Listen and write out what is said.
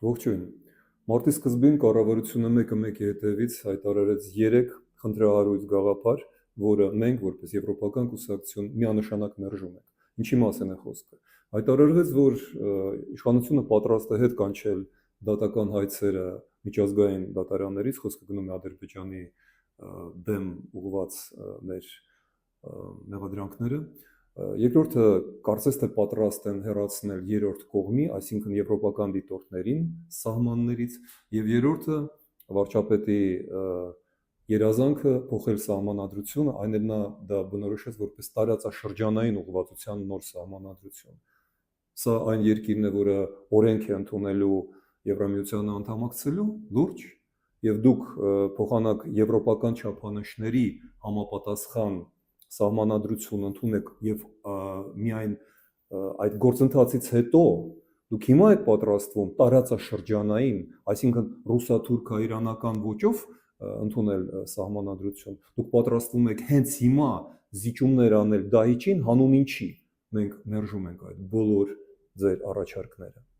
Ողջույն։ Մարտի սկզբին կառավարությունը մեկի հետևից հայտարարեց 3 խնդրահարույց գաղափար, որը մենք որպես եվրոպական կուսակցություն միանշանակ մերժում ենք։ Ինչի մասին է խոսքը։ Հայտարարվեց, որ իշխանությունը պատրաստ է հետ կանչել դատական հայցերը միջազգային դատարաններից, խոսքը գնում է Ադրբեջանի դեմ ուղղված մեր մեղադրանքները։ Երկրորդը կարծես թե պատրաստ են հեռացնել երրորդ կողմի, այսինքն եվրոպական դիտորդներին սահմաններից, եւ երրորդը վարչապետի երազանքը փոխել սահմանադրությունը, այն էլ նա դա բնորոշեց որպես տարածաշրջանային ուղղվածության նոր սահմանադրություն։ Սա այն երկիրն է, որը օրենք է ընդունելու Եվրամիությանը անդամակցելու լուրջ, եւ դուք փոխանակ եվրոպական չափանիշների համապատասխան սահմանադրություն ընդունեք եւ միայն այդ գործընթացից հետո դուք հիմա եք պատրաստվում տարածաշրջանային, այսինքն ռուսա-թուրքա-իրանական ոճով ընդունել սահմանադրություն, դուք պատրաստվում եք հենց հիմա զիջումներ անել Դահիճին, հանուն ինչի։ Մենք մերժում ենք այդ բոլոր ձեր առաջարկները։